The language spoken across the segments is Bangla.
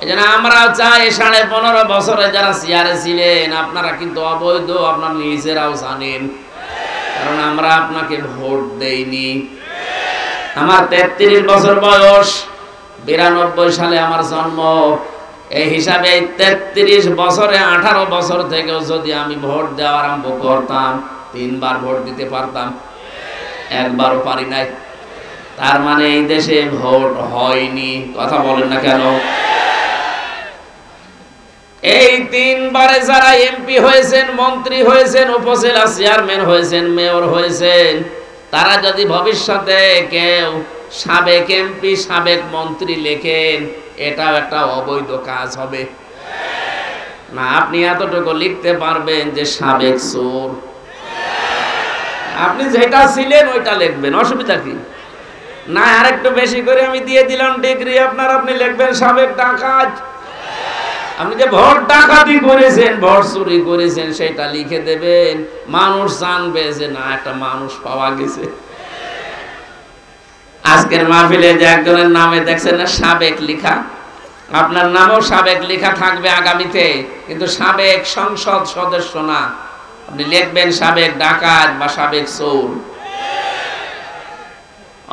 এজন্য আমরা চাই 15.5 বছরে যারা চেয়ারে ছিলেন আপনারা কিন্তু অবৈধ, আপনার নিজেরাও জানেন, কারণ আমরা আপনাকে ভোট দেইনি। আমার 33 বছর বয়স, 92 সালে আমার জন্ম। এই হিসাবে 33 বছরে 18 বছর থেকেও যদি আমি ভোট দেওয়া আরম্ভ করতাম, 3 বার ভোট দিতে পারতাম, একবারও পারি নাই। তার মানে এই দেশে ভোট হয়নি। কথা বলেন না কেন? এই 3 বারে যারা এমপি হয়েছেন, মন্ত্রী হয়েছেন, উপজেলা চেয়ারম্যান হয়েছেন, মেয়র হয়েছেন, তারা যদি ভবিষ্যতে কেউ সাবেক এমপি, সাবেক মন্ত্রী লেখেন, এটাও একটা অবৈধ কাজ হবে না। আপনি এতটুকু লিখতে পারবেন যে সাবেক চোর। আপনি যেটা ছিলেন ওইটা লিখবেন, অসুবিধা কি? না আরেকটু বেশি করে আমি দিয়ে দিলাম ডিগ্রি আপনার, আপনি লিখবেন সাবেক ডাকাত। আপনি যে ভোট ডাকাতি করেছেন, ভোট চুরি করেছেন, সেটা লিখে দেবেন। মানুষ জানবে যে না, একটা মানুষ পাওয়া গেছে। আজকের মাহফিলে যে একজনের নামে দেখছেন না সাবেক লেখা, আপনার নামও সাবেক লেখা থাকবে আগামীতে, কিন্তু সাবেক সংসদ সদস্য না। আপনি লিখবেন সাবেক ডাকাত বা সাবেক চোর।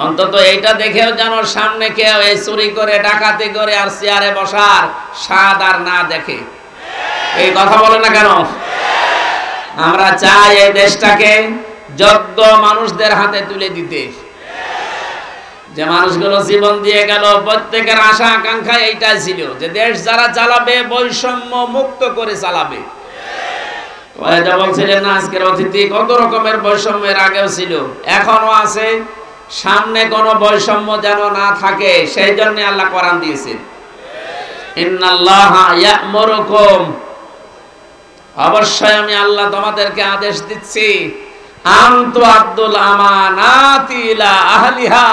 অন্তত এইটা দেখেও যেন সামনে কেউ এই চুরি করে, ডাকাতি করে আর চেয়ারে বসার স্বাদ আর না দেখে। এই কথা বলে না কেন? আমরা চাই এই দেশটাকে যোগ্য মানুষদের হাতে তুলে দিতে। যে মানুষগুলো জীবন দিয়ে গেল, প্রত্যেকের আশা আকাঙ্ক্ষা এইটাই ছিল যে দেশ যারা চালাবে বৈষম্য মুক্ত করে চালাবে। বলছিলেন না আজকের অতিথি, কত রকমের বৈষম্যের আগেও ছিল, এখনো আছে, সামনে কোনো বৈষম্য যেন না থাকে, সেই জন্য আল্লাহ কোরআন দিয়েছেন, ইন্নাল্লাহা ইয়া'মুরুকুম, অবশ্যই আমি আল্লাহ তোমাদেরকে আদেশ দিচ্ছি, আনতু আব্দুল আমানাতি ইলা আহলিহা,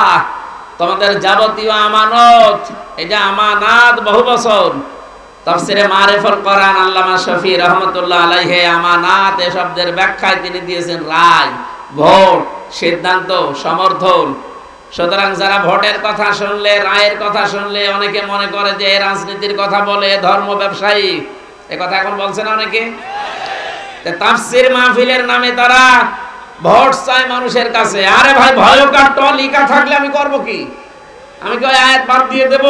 তোমাদের যাবতীয় আমানত, এই যে আমানাত বহু বছর তাফসিরে মারিফাতুল কোরআন আল্লামা শফি রহমাতুল্লাহ আলাইহি আমানাত এই শব্দের ব্যাখ্যায় তিনি দিয়েছেন রায়, ভোট, সিদ্ধান্ত, সমর্থন। সুতরাং যারা ভোটের কথা শুনলে, রায়ের কথা শুনলে অনেকে মনে করে যে রাজনীতির কথা বলে, ধর্ম ব্যবসায়ী, এই কথা এখন বলছে না অনেকে। তাফসির মাহফিলের নামে তারা ভোট চায় মানুষের কাছে। আরে ভাই, ভয়কার লিখা থাকলে আমি করব কি? আমি কি ওই আয়াত বাদ দিয়ে দেব?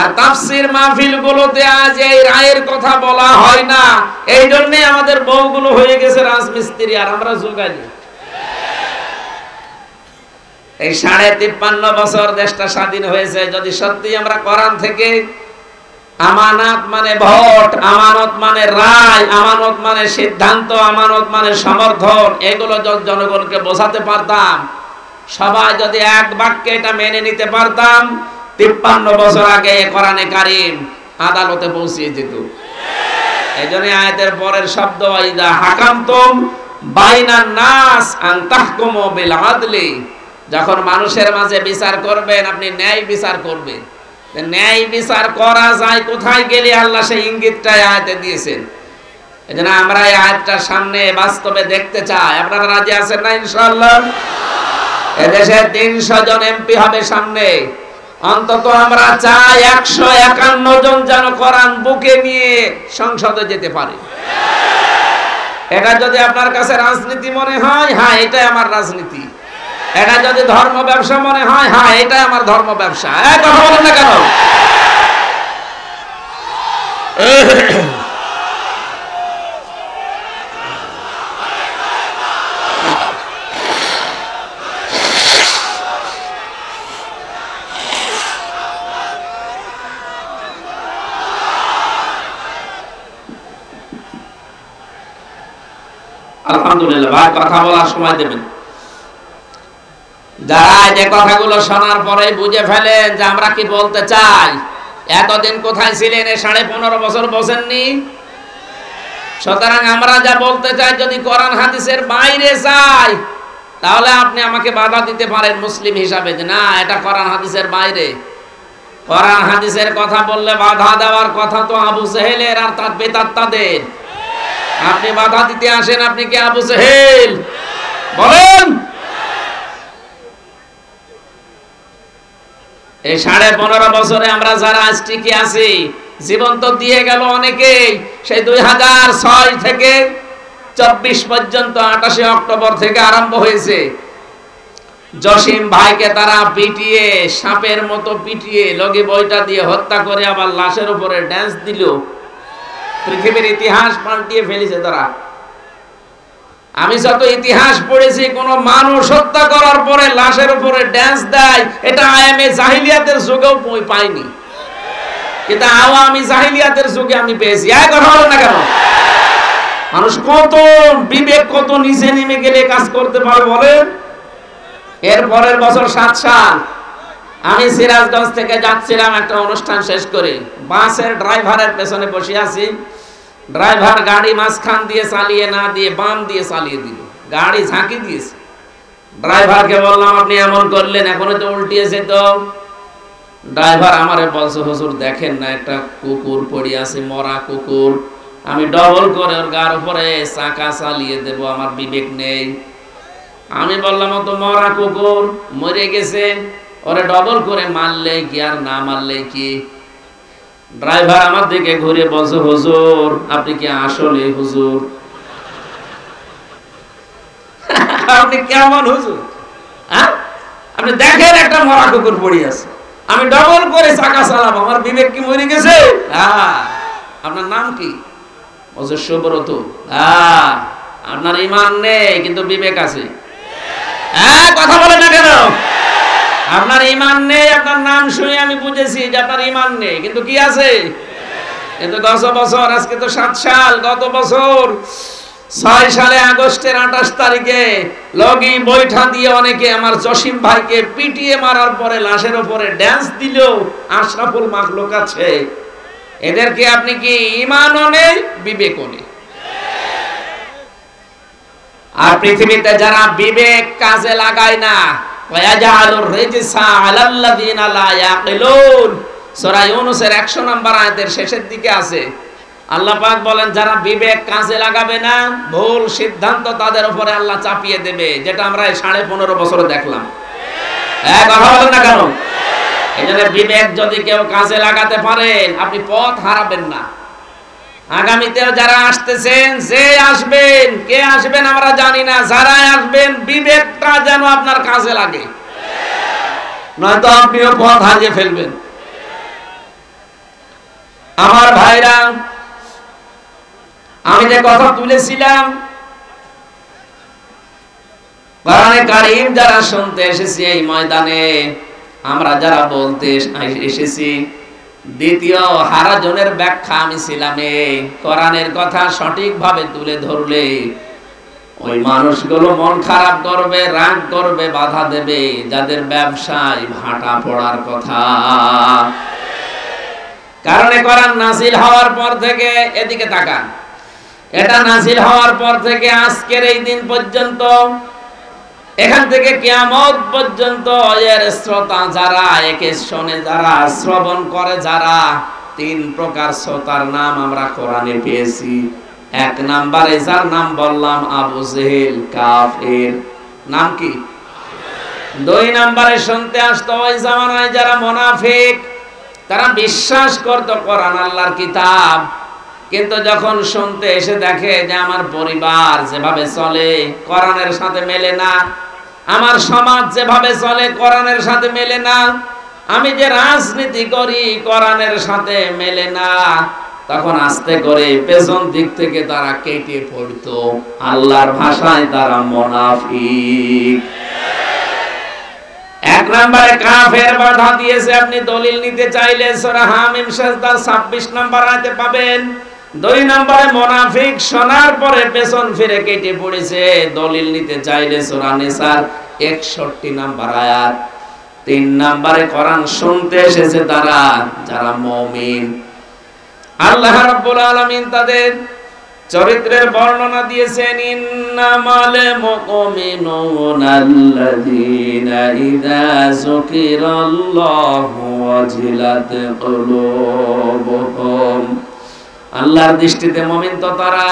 আর তাফসির মাহফিল গুলোতে আজ এই রায়ের কথা বলা হয় না, এই জন্য আমাদের বউগুলো হয়ে গেছে রাজমিস্ত্রি, আর আমরা যোগাইনি। এই 53.5 বছর দেশটা স্বাধীন হয়েছে, যদি সত্যি আমরা কোরআন থেকে আমানত মানে ভোট, আমানত মানে রায়, আমানত মানে সিদ্ধান্ত, আমানত মানে সমর্থন, এগুলো জনগণকে বোঝাতে পারতাম, সবাই যদি এক বাক্যে এটা মেনে নিতে পারতাম, 53 বছর আগে কোরআনে কারীম আদালতে পৌঁছে যেত। এইজন্য আয়াতের পরের শব্দ ওয়াইদা হাকামতুম বাইনান নাস আন তাহকুমু বিল আদলি, যখন মানুষের মাঝে বিচার করবেন আপনি ন্যায় বিচার করবেন। ন্যায় বিচার করা যায় কোথায় গেলে আল্লাহ সেই ইঙ্গিতটা আয়াতে দিয়েছেন। এজন্য আমরা এই আয়াতটা সামনে বাস্তবে দেখতে চাই। আপনারা রাজি আছেন না ইনশাআল্লাহ? এদেশে 300 জন এমপি হবে সামনে, অন্তত আমরা চাই 151 জন যেন কোরআন বুকে নিয়ে সংসদে যেতে পারে। এটা যদি আপনার কাছে রাজনীতি মনে হয়, হ্যাঁ এটাই আমার রাজনীতি। এটা যদি ধর্ম ব্যবসা মনে হয়, হ্যাঁ এটাই আমার ধর্ম ব্যবসা। কথা বলেন না কেন? আলহামদুলিল্লাহ, ভাই কথা বলার সময় দেবেন। যারা যে কথাগুলো শোনার পরে বুঝে ফেলেন যে আমরা কি বলতে চাই, এতদিন কোথায় ছিলেন? 15.5 বছর বসেননি। সুতরাং আমরা যা বলতে চাই যদি কোরআন হাদিসের বাইরে যায়, তাহলে আপনি আমাকে বাধা দিতে পারেন মুসলিম হিসাবে যে না, এটা কোরআন হাদিসের বাইরে। কোরআন হাদিসের কথা বললে বাধা দেওয়ার কথা তো আবু জেহেলের আর তার বেদাত্তাদের। আপনি বাধা দিতে আসেন, আপনি কি আবু জেহেল? বলেন। এই 15.5 বছরে আমরা যারা আজ টিকে আছি, জীবন তো দিয়ে গেল অনেকেই। সেই 2006 থেকে 24 পর্যন্ত 28 অক্টোবর থেকে আরম্ভ হয়েছে। জসিম ভাইকে তারা পিটিয়ে, সাপের মতো পিটিয়ে লগি বইটা দিয়ে হত্যা করে আবার লাশের উপরে ড্যান্স দিল। পৃথিবীর ইতিহাস পাল্টিয়ে ফেলেছে তারা। আমি যত ইতিহাস পড়েছি, কোন মানুষ হত্যা করার পরে লাশের উপরে ড্যান্স দেয়, এটা আয়ামে জাহিলিয়াতের যুগেও পাইনি, কিন্তু আওয়ামী জাহিলিয়াতের যুগে আমি পেয়েছি। এক কথা বলেন না কেন? মানুষ কত বিবেক, কত নিচে নেমে গেলে কাজ করতে পারে বলেন। এর পরের বছর 7 সাল আমি সিরাজগঞ্জ থেকে যাচ্ছিলাম একটা অনুষ্ঠান শেষ করে, বাসের ড্রাইভারের পেছনে বসে আছি। ড্রাইভার গাড়ি মাঝখান দিয়ে চালিয়ে না দিয়ে বাম দিয়ে চালিয়ে দিল, গাড়ি ঝাঁকি দিয়েছে। ড্রাইভারকে বললাম, আপনি এমন করলেন, এখনো তো উল্টিয়েছে। তো ড্রাইভার আমারে বলছে, হুজুর দেখেন না, একটা কুকুর পড়ে আছে, মরা কুকুর, আমি ডবল করে ওর গার উপরে চাকা চালিয়ে দেব, আমার বিবেক নেই। আমি বললাম, ও তো মরা কুকুর, মরে গেছে, ওরে ডবল করে মারলে কি আর না মারলে কি? ড্রাইভার আমার দিকে ঘুরে বলছে, হুজুর আপনি কি আসলে হুজুর? আপনি কেমন হুজুর? আপনি দেখেন একটা মরা কুকুর পড়ে আছে, আমি ডবল করে চাকা চালাবো, আমার বিবেক কি মরে গেছে? আপনার নাম কি? বলছে সুব্রত। আপনার ঈমান নেই কিন্তু বিবেক আছে। কথা বলে না কেন? আপনার ঈমান নেই, আপনার নাম শুনে আমি বুঝেছি যে আপনার ঈমান নেই, কিন্তু কি আছে? কিন্তু গত বছর, আজকে তো 7 সাল, গত বছর 6 সালে আগস্টের 28 তারিখে লগি বৈঠা দিয়ে অনেকে আমার জসিম ভাইকে পিটিয়ে মারার পরে লাশের উপরে ড্যান্স দিল। আশরাফুল মাখলুক আছে, এদেরকে আপনি কি ঈমানও নেই, বিবেকও নেই। আর পৃথিবীতে যারা বিবেক কাজে লাগায় না, ওয়াজালুর রিজসা আলাল্লাযিনা লা ইয়াকিলুন, সূরা ইউনূসের 100 নম্বর আয়াতের শেষের দিকে আছে। আল্লাহ পাক বলেন, যারা বিবেক কাজে লাগাবে না, ভুল সিদ্ধান্ত তাদের উপরে আল্লাহ চাপিয়ে দেবে, যেটা আমরা এই 15.5 বছরে দেখলাম। কথা বলেন না কেন? এজন্য বিবেক যদি কেউ কাজে লাগাতে পারেন, আপনি পথ হারাবেন না। আগামীতেও যারা আসতেছেন, যে আসবেন, কে আসবেন আমরা জানি না, যারা আসবেন বিবেকটা যেন আপনার কাজে লাগে, নয়তো আপনিও পথ হারিয়ে ফেলবেন। আমার ভাইরা, আমি যে কথা তুলেছিলাম, কোরআনে কারীম যারা শুনতে এসেছি এই ময়দানে, আমরা যারা বলতে এসেছি, দ্বিতীয় হারাজনের ব্যাখ্যা আমি ছিলাম। কোরআনের কথা সঠিকভাবে তুলে ধরলে ওই মানুষগুলো মন খারাপ করবে, রাগ করবে, বাধা দেবে, যাদের ব্যবসায় ভাটা পড়ার কথা। কারণ কোরআন নাযিল হওয়ার পর থেকে, এদিকে তাকান, এটা নাযিল হওয়ার পর থেকে আজকের এই দিন পর্যন্ত, এখান থেকে কিয়ামত পর্যন্ত এর শ্রোতা যারা, একে শোনে যারা, শ্রবণ করে যারা, 3 প্রকার শ্রোতার নাম আমরা কোরআনে পেয়েছি। 1 নম্বরে যার নাম বললাম, আবু জেহেল কাফের, নাম কি? 2 নম্বরে শুনতে আসতো ওই জামানায় যারা মুনাফিক, তারা বিশ্বাস করত কোরআন আল্লাহর কিতাব, কিন্তু যখন শুনতে এসে দেখে যে আমার পরিবার যেভাবে চলে কোরআনের সাথে মেলে না, আমার সমাজ যেভাবে চলে কোরআনের সাথে মেলে না, আমি যে রাজনীতি করি কোরআনের সাথে মেলে না, তখন আস্তে করে পেছন দিক থেকে তারা কেটে পড়তো। আল্লাহর ভাষায় তারা মুনাফিক। 1 নম্বরে কাফের বাধা দিয়েছে। আপনি দলিল নিতে চাইলে সূরা হামিম সাজদা 26 নম্বর আয়াতে পাবেন। 2 নম্বরে মুনাফিক শোনার পরে পেছন ফিরে কেটে পড়েছে। দলিল নিতে চাইলে সূরা নিসার 61 নম্বর আয়াত। 3 নম্বরে কোরআন শুনতে এসেছে তারা যারা মুমিন। আল্লাহ রাব্বুল আলামিন তাদের চরিত্রের বর্ণনা দিয়েছেন, ইন্নামাল মুমিনুনা আল্লাযীনা ইযা যুকিরাল্লাহু ওয়াজিলাত কুলুবুহুম। আল্লাহর দৃষ্টিতে মুমিন তো তারা,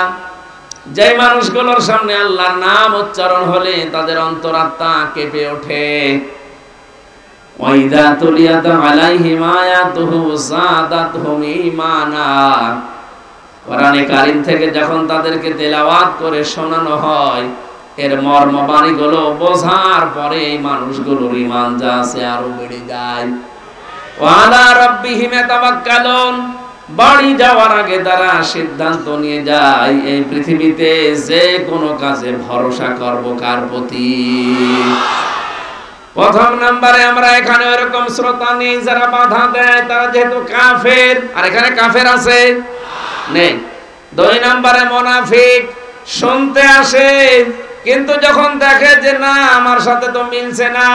যে মানুষগুলোর সামনে আল্লাহর নাম উচ্চারণ হলে তাদের অন্তরাত্মা কেঁপে ওঠে। ওয়াইদা তুলিয়াত আলাইহিম আয়াতুহু যাদাতহুম ঈমানা। কোরআনে কারীম থেকে যখন তাদেরকে তেলাওয়াত করে শোনানো হয়, এর মর্ম বাণীগুলো বোঝার পরে এই মানুষগুলোর ঈমান যা আছে আরো বেড়ে যায়। ওয়া আলা রাব্বিহিম ইয়াতাওয়াক্কালুন। বাড়ি যাওয়ার আগে তারা সিদ্ধান্ত নিয়ে যায়, এই পৃথিবীতে যে কোনো কাজে ভরসা করব কার প্রতি? প্রথম নম্বরে আমরা এখানে এরকম শ্রোতা নেই যারা বাধা দেয়, তারা যেহেতু কাফের। আর এখানে কাফের আছে নেই। দুই নম্বরে মুনাফিক, শুনতে আসে কিন্তু যখন দেখে যে না আমার সাথে তো মিলছে না,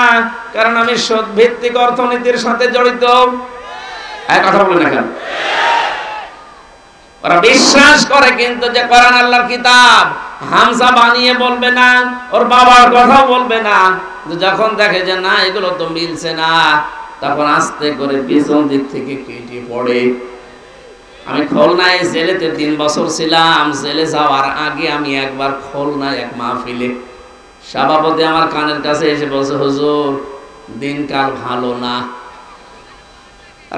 কারণ আমি সুদ ভিত্তিক অর্থনীতির সাথে জড়িত। এই কথা বলে না কেন? ওরা বিশ্বাস করে কিন্তু যে কোরআন আল্লাহর কিতাব, হামজা বানিয়ে বলবে না, ওর বাবার কথা বলবে না। যখন দেখে যে না এগুলো তো মিলছে না, তখন আস্তে করে পিছন দিক থেকে কেটে পড়ে। আমি খুলনায় জেলেতে 3 বছর ছিলাম। জেলে যাওয়ার আগে আমি একবার খুলনায় এক মাহফিলে সভাপতি আমার কানের কাছে এসে বলছে, হুজুর দিনকাল ভালো না,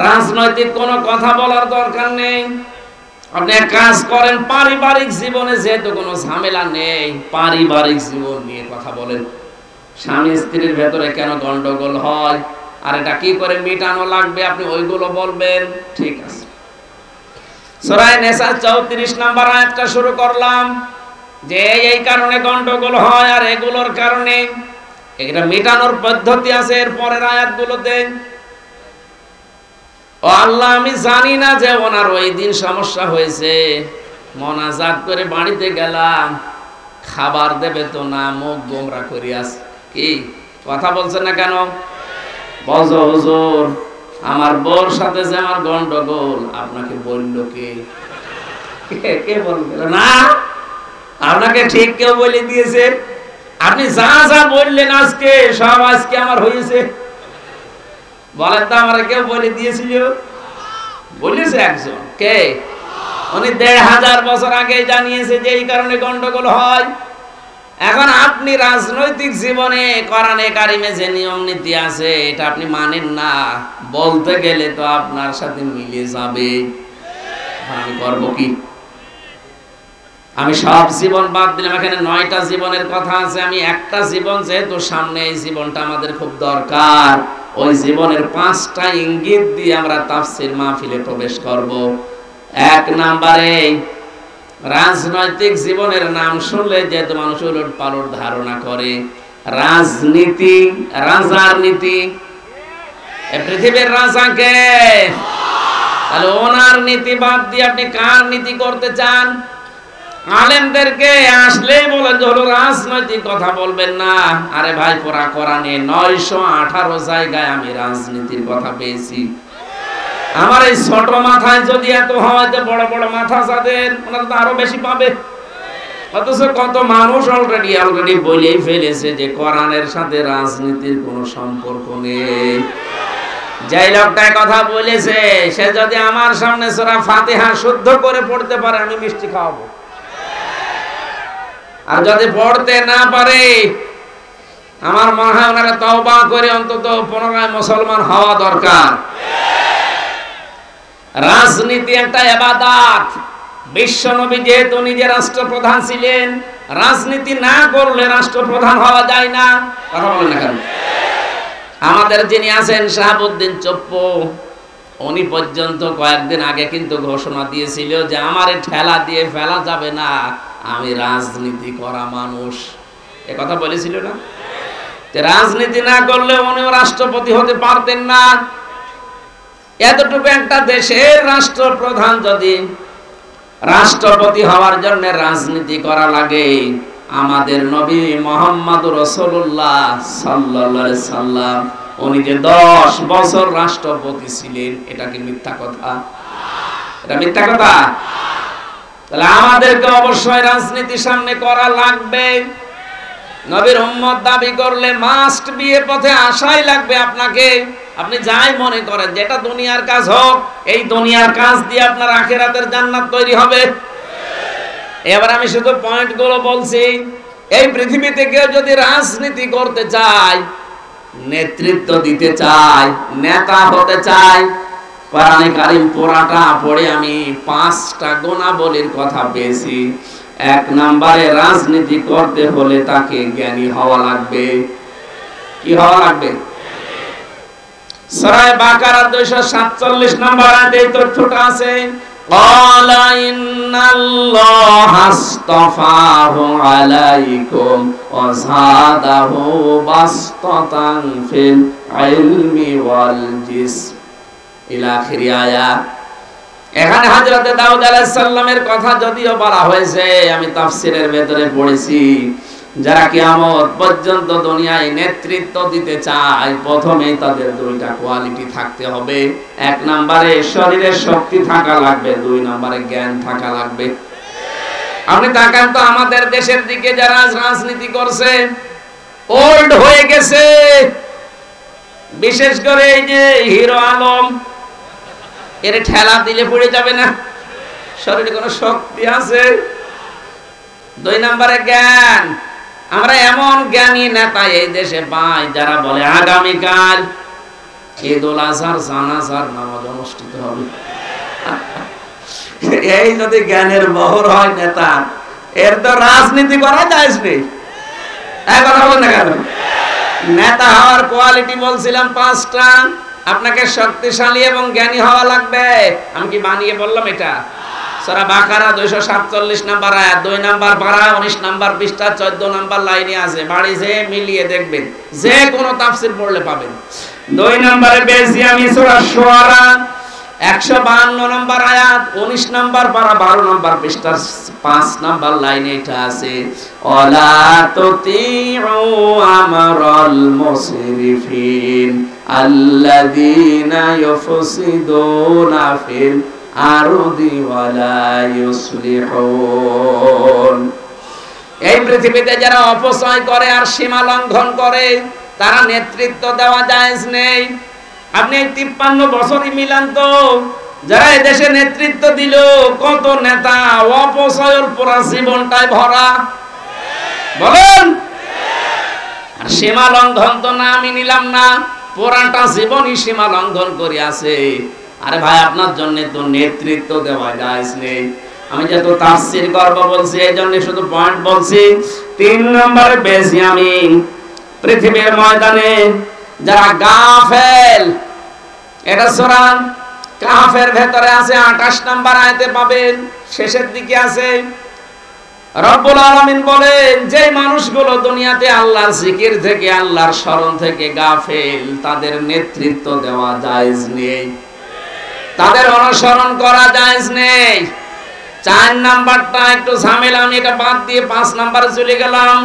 রাজনৈতিক কোনো কথা বলার দরকার নেই, আপনি এক কাজ করেন, পারিবারিক জীবনে যেহেতু কোনো ঝামেলা নেই, পারিবারিক জীবন নিয়ে কথা বলেন। স্বামী স্ত্রীর ভেতরে কেন গন্ডগোল হয় আর এটা কি করে মেটানো লাগবে আপনি ওইগুলো বলবেন। ঠিক আছে। সূরা নিসা 34 নম্বর আয়াতটা শুরু করলাম যে এই কারণে গন্ডগোল হয় আর এগুলোর কারণে এটা মেটানোর পদ্ধতি আছে এর পরের আয়াতগুলোতে। ও আল্লাহ, আমি জানি না যে ওনার ওই দিন সমস্যা হয়েছে, মোনাজাত করে বাড়িতে গেলাম, খাবার দেবে তো না, মুখ গোমরা করে আছে। কি কথা বলছেন না কেন? বলছো হুজুর আমার বউর সাথে যে আমার গন্ডগোল, আপনাকে বললো কে? কে বলবে না? আপনাকে ঠিক কেউ বলে দিয়েছে? আপনি যা যা বললেন আজকে সব আজকে আমার হয়েছে। বলেন তো আমার কেউ বলে দিয়েছিল? বলেছে একজন। কে? উনি 1500 বছর আগে জানিয়েছে যে এই কারণে গন্ডগোল হয়। এখন আপনি রাজনৈতিক জীবনে কোরআনে কারিমে যে নিয়ম নীতি আছে এটা আপনি মানেন না, বলতে গেলে তো আপনার সাথে মিলে যাবে। আমি করব কি? আমি সব জীবন বাদ দিলাম, এখানে 9টা জীবনের কথা আছে। আমি একটা জীবন যেহেতু সামনে, এই জীবনটা আমাদের খুব দরকার, ওই জীবনের 5টা ইঙ্গিত দিয়ে আমরা তাফসীর মাহফিলে প্রবেশ করব। 1 নম্বরে রাজনৈতিক জীবনের নাম শুনলে যেহেতু মানুষ উলট পালট ধারণা করে, রাজনীতি, রাজার নীতি। এই পৃথিবীর রাজাকে, তাহলে ওনার নীতি বাদ দিয়ে আপনি কার নীতি করতে চান? আলেমদেরকে আসলেই বলেন যে হলো রাজনৈতিক কথা বলবেন না। আরে ভাই, পুরা কোরআনে 918 জায়গায় আমি রাজনীতির কথা পেয়েছি। আমার এই ছোট মাথায় যদি এত হয়, তো বড় বড় মাথা যাদের ওনারা তো আরো বেশি পাবে। অথচ কত মানুষ অলরেডি বলেই ফেলেছে যে কোরআনের সাথে রাজনীতির কোনো সম্পর্ক নেই। যেই লোকটাই কথা বলেছে সে যদি আমার সামনে সূরা ফাতিহা শুদ্ধ করে পড়তে পারে, আমি মিষ্টি খাওয়াবো। আর যদি পড়তে না পারে, আমার মনে হয় ওনারা তওবা করে অন্তত পুনরায় মুসলমান হওয়া দরকার। রাজনীতি একটা ইবাদত। বিশ্বনবী যেহেতু নিজে রাষ্ট্রপ্রধান ছিলেন, রাজনীতি না করলে রাষ্ট্রপ্রধান হওয়া যায় না। কথা বলেন না কেন? আমাদের যিনি আছেন শাহাবুদ্দিন চপ্পু, উনি পর্যন্ত কয়েকদিন আগে কিন্তু ঘোষণা দিয়েছিল যে আমারে ঠেলা দিয়ে ফেলা যাবে না, আমি রাজনীতি করা মানুষ। এ কথা বলেছিল না? রাজনীতি না করলে উনিও রাষ্ট্রপতি হতে পারতেন না। এতটুকু একটা দেশের রাষ্ট্রপ্রধান যদি রাষ্ট্রপতি হওয়ার জন্য রাজনীতি করা লাগে, আমাদের নবী মুহাম্মদ রাসূলুল্লাহ সাল্লাল্লাহু আলাইহি সাল্লাম উনি যে 10 বছর রাষ্ট্রপতি ছিলেন, এটা কি মিথ্যা কথা? এটা মিথ্যা কথা। তাহলে আমাদেরকে অবশ্যই রাজনীতি সামনে করা লাগবে। নবীর উম্মত দাবি করলে মাস্ট বি এর পথে আসাই লাগবে আপনাকে। আপনি যাই মনে করেন যেটা দুনিয়ার কাজ হোক, এই দুনিয়ার কাজ দিয়ে আপনার আখিরাতের জান্নাত তৈরি হবে। এবার আমি শুধু পয়েন্টগুলো বলছি। এই পৃথিবীতে কেউ যদি রাজনীতি করতে চায়, নেতৃত্ব দিতে চায়, নেতা হতে চায়। কোরআনে কারীম পুরাটা পড়ে আমি 5টা গুণাবলীর কথা পেয়েছি। 1 নম্বরে রাজনীতি করতে হলে তাকে জ্ঞানী হওয়া লাগবে। কি হওয়া লাগবে? সূরা বাকারা 247 নম্বর আয়াতে এই তথ্যটা আছে। ক্বালা ইন্নাল্লাহা আসতাফাহু আলাইকুম ওয়া যাদাহু বাসতাতান ফিল ইলমি ওয়াল জিসম ইলা আখির আয়াত। এখানে হযরত দাউদ আলাইহিস সালামের কথা যদিও বলা হয়েছে, আমি তাফসীরের ভেতরে পড়েছি, যারা কিয়ামত পর্যন্ত দুনিয়ায় নেতৃত্ব দিতে চায় প্রথমেই তাদের 2টা কোয়ালিটি থাকতে হবে। 1 নম্বরে শরীরের শক্তি থাকা লাগবে, 2 নম্বরে জ্ঞান থাকা লাগবে। আপনি তাকান তো আমাদের দেশের দিকে যারা রাজনীতি করছে, ওল্ড হয়ে গেছে। বিশেষ করে এই যে হিরো আলম, এর ঠেলা দিলে পড়ে যাবে না? শরীরে কোনো শক্তি আছে? 2 নম্বরে জ্ঞান। আমরা এমন জ্ঞানী নেতা এই দেশে পাই যারা বলে আগামীকাল ঈদুল আজহার জানাজার নামাজ অনুষ্ঠিত হবে। এই যদি জ্ঞানের বহর হয় নেতা, এর তো রাজনীতি করা যায় না। এখন হবে না কেন? নেতা হওয়ার কোয়ালিটি বলছিলাম 5টা। আপনাকে শক্তিশালী এবং জ্ঞানী হওয়া লাগবে। আমি কি বানিয়ে বললাম এটা? সূরা বাকারা 247 নম্বর আয়াত, 2 নম্বর পারা 19 নম্বর পৃষ্ঠা 14 নম্বর লাইনে আছে। বাড়ি যেয়ে মিলিয়ে দেখবেন, যে কোনো তাফসীর পড়লে পাবেন। 2 নম্বরে পেয়েছি আমি সূরা শুআরা 152 নম্বর আয়াত, 19 নম্বর পারা 12 নম্বর পৃষ্ঠা 5 নম্বর লাইনে এটা আছে। ওয়ালা তুতিউ আমরাল মুসরিফিন আল্লাযীনা ইউফসিদুনা ফিল আরদি ওয়ালা ইউসলিহুন। এই পৃথিবীতে যারা অপচয় করে আর সীমা লঙ্ঘন করে, তারা নেতৃত্ব দেওয়া জায়েজ নেই। আপনি 53 বছরই মিলান তো, যারা এই দেশে নেতৃত্ব দিল, কত নেতা অপচয়ের পুরা জীবনটাই ভরা। বলেন, আর সীমা লঙ্ঘন তো না আমি নিলাম না, পুরাটা জীবনই সীমা লঙ্ঘন করে আছে। আরে ভাই, আপনার জন্য তো নেতৃত্ব দেওয়া জায়েজ নেই। আমি যেহেতু তাফসীর করব বলছি, এই জন্য শুধু পয়েন্ট বলছি। 3 নম্বরে বেশি আমি পৃথিবীর ময়দানে যারা গাফেল, এটা সূরা কাহফের ভেতরে আছে, 28 নম্বর আয়াতে পাবেন, শেষের দিকে আছে। রব্বুল আলামিন বলেন, যে মানুষগুলো দুনিয়াতে আল্লাহর জিকির থেকে, আল্লাহর স্মরণ থেকে গাফেল, তাদের নেতৃত্ব দেওয়া জায়েজ নেই, তাদের অনুসরণ করা জায়েজ নেই। 4 নাম্বারটা একটু ঝামেলা, আমি এটা বাদ দিয়ে 5 নাম্বারে চলে গেলাম।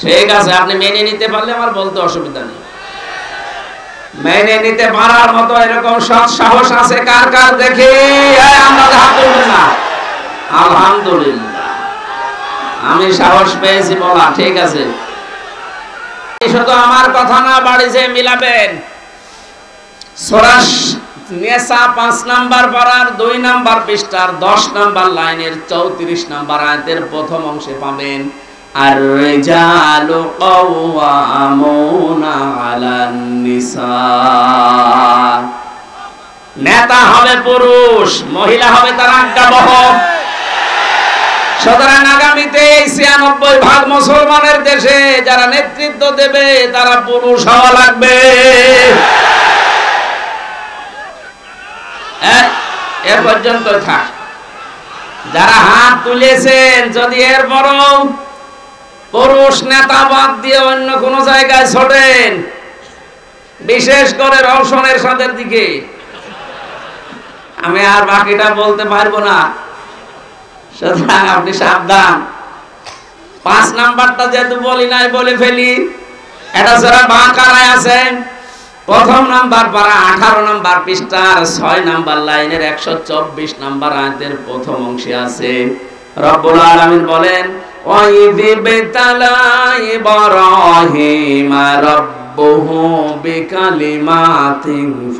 ঠিক আছে, আপনি মেনে নিতে পারলে আমার বলতে অসুবিধা নেই। মেনে নিতে পারার মতো এরকম সৎ সাহস আছে কার কার দেখি? আমরা হাত তুলবেন না। আলহামদুলিল্লাহ, আমি সাহস পেয়েছি বলা। ঠিক আছে, শুধু আমার কথা না, বাড়ি যে মিলাবেন। সূরা নিসা 5 নাম্বার পারার 2 নাম্বার পৃষ্ঠার 10 নাম্বার লাইনের 34 নাম্বার আয়াতের প্রথম অংশে পাবেন, আর রিজালু কাওয়ামুনা আলান নিসা। নেতা হবে পুরুষ, মহিলা হবে তার আজ্ঞাবহ। সুতরাং আগামীতে 96% মুসলমানের দেশে যারা নেতৃত্ব দেবে তারা পুরুষ হওয়া লাগবে। এর পর্যন্ত থাক। যারা হাত তুলেছেন, যদি এর বরং পুরুষ নেতা বাদ দিয়ে অন্য কোন জায়গায় ছোটেন, বিশেষ করে রওশনের সাদের দিকে, আমি আর বাকিটা বলতে পারবো না। সুতরাং আপনি সাবধান। 5 নাম্বারটা যেহেতু বলি নাই, বলে ফেলি। এটা সূরা বাকারায় আছে, প্রথম নাম্বার পারা 18 নাম্বার পৃষ্ঠার 6 নাম্বার লাইনের 124 নাম্বার আয়াতের প্রথম অংশে আছে। রব্বুল আলামিন বলেন, وَإِذِ ابْتَلَى إِبْرَاهِيمَ رَبُّهُ بِكَلِمَاتٍ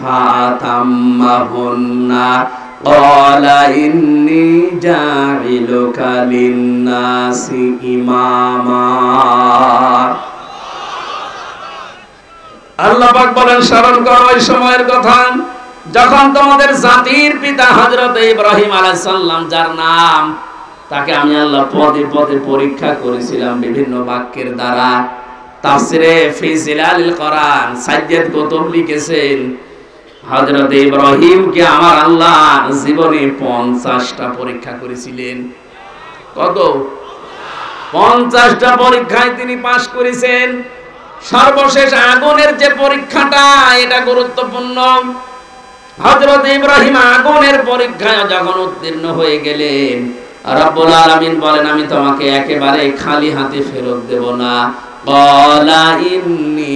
فَأَتَمَّهُنَّ ক্বালা ইন্নী জাইলুকা লিন-নাসি ইমামা। আল্লাহ পাক বলেন, স্মরণ করো ওই সময়ের কথা যখন তোমাদের জাতির পিতা হযরত ইব্রাহিম আলাইহিস সালাম, যার নাম, তাকে আমি আল্লাহ পদে পদে পরীক্ষা করেছিলাম বিভিন্ন বাক্যের দ্বারা। তাফসিরে ফি জিলালিল কোরআন সাইয়্যিদ কুতুব লিখেছেন, হযরত ইব্রাহিমকে আমার আল্লাহ জীবনে 50টা পরীক্ষা করেছিলেন। কত? 50টা পরীক্ষায় তিনি পাশ করেছেন। সর্বশেষ আগুনের যে পরীক্ষাটা, এটা গুরুত্বপূর্ণ। হযরত ইব্রাহিম আগুনের পরীক্ষায় যখন উত্তীর্ণ হয়ে গেলেন, রব্বুল আলামিন বলেন, আমি তোমাকে একেবারে খালি হাতে ফেরত দেব না। ক্বালা ইন্নী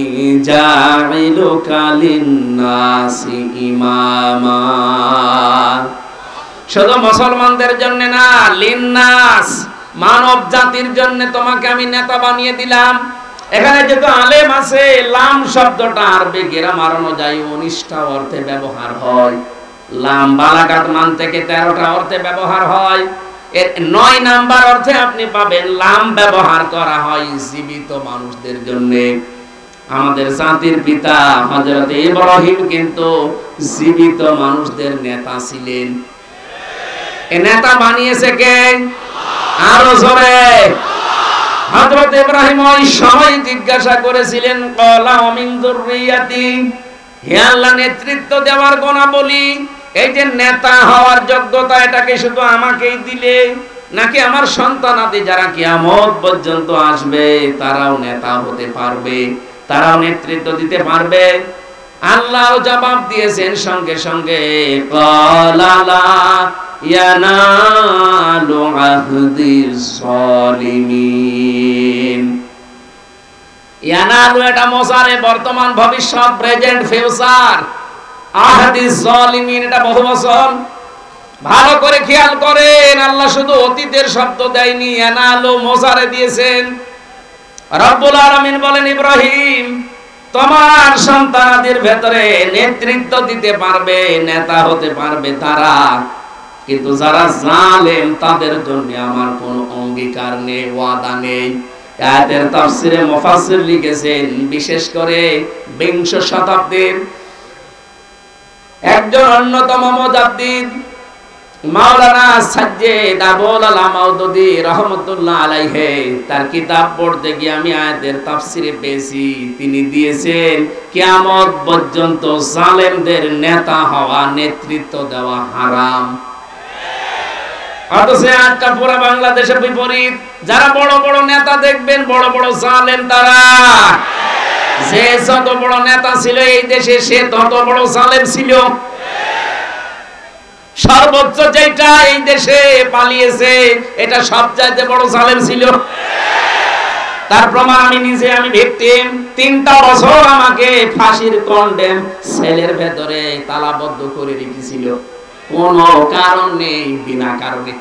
জাইলুকা লিন-নাসি ইমামা। শুধু মুসলমানদের জন্য না, লিন-নাস, মানব জাতির জন্য তোমাকে আমি নেতা বানিয়ে দিলাম। এখানে যেহেতু আলেম আছে, লাম শব্দটা আরবি গ্রামার অনুযায়ী 19টা অর্থে ব্যবহার হয়। লাম বালাগাত মান থেকে 13টা অর্থে ব্যবহার হয়। এর 9 নাম্বার অর্থে আপনি পাবেন লাম ব্যবহার করা হয় জীবিত মানুষদের জন্য। আমাদের জাতির পিতা হযরত ইব্রাহিম কিন্তু জীবিত মানুষদের নেতা ছিলেন। এই নেতা বানিয়েছে কে? আরো জোরে। হযরত ইব্রাহিম ওই সময় জিজ্ঞাসা করেছিলেন, ক্বালা মিন যুররিয়াতি, হে আল্লাহ, নেতৃত্ব দেওয়ার গুণাবলী, এই যে নেতা হওয়ার যোগ্যতা, এটাকে শুধু আমাকেই দিলে, নাকি আমার সন্তানাদি যারা কিয়ামত পর্যন্ত আসবে তারাও নেতা হতে পারবে, তারাও নেতৃত্ব দিতে পারবে? আল্লাহও জবাব দিয়েছেন সঙ্গে সঙ্গে, ক্বালা লা ইয়ানালু আহদিজ যালিমিন। ইয়ানালু এটা মোসারে, বর্তমান ভবিষ্যৎ, প্রেজেন্ট ফিউচার। আহদিজ যালিমিন এটা বহু বচন। ভালো করে খেয়াল করেন, আল্লাহ শুধু অতীতের শব্দ দেয়নি, ইয়ানালু মোসারে দিয়েছেন। রব্বুল আলামিন বলেন, ইব্রাহিম, তোমার সন্তানদের ভেতরে নেতৃত্ব দিতে পারবে, নেতা হতে পারবে তারা, কিন্তু যারা জালেম তাদের জন্য আমার কোনো অঙ্গীকার নেই, ওয়াদা নেই। আয়াতের তাফসিরে মুফাসসির লিখেছেন, বিশেষ করে 20 শতাব্দীর একজন অন্যতম মুজাদ্দিদ মাওলানা সাজ্জেদ আবুল আলা মাউদুদি রহমাতুল্লাহ আলাইহি, তার কিতাব পড়তে গিয়ে আমি আয়াতের তাফসিরে পেয়েছি, তিনি দিয়েছেন কিয়ামত পর্যন্ত জালেমদের নেতা হওয়া, নেতৃত্ব দেওয়া হারাম। অথচ আজটা পুরো বাংলাদেশের বিপরীত। যারা বড় বড় নেতা দেখবেন, বড় বড় জালেম তারা। যে যত বড় নেতা ছিল এই দেশে, সে তত বড় জালেম ছিল। সর্বোচ্চ যেটা এই দেশে পালিয়েছে, এটা সবচাইতে বড় জালেম ছিল। তার প্রমাণ আমি নিজে, আমি ভিকটিম। 3টা বছর আমাকে ফাঁসির কন্ডেম সেলের ভেতরে তালাবদ্ধ করে রেখেছিল, কোনো কারণ নেই, বিনা কারণে।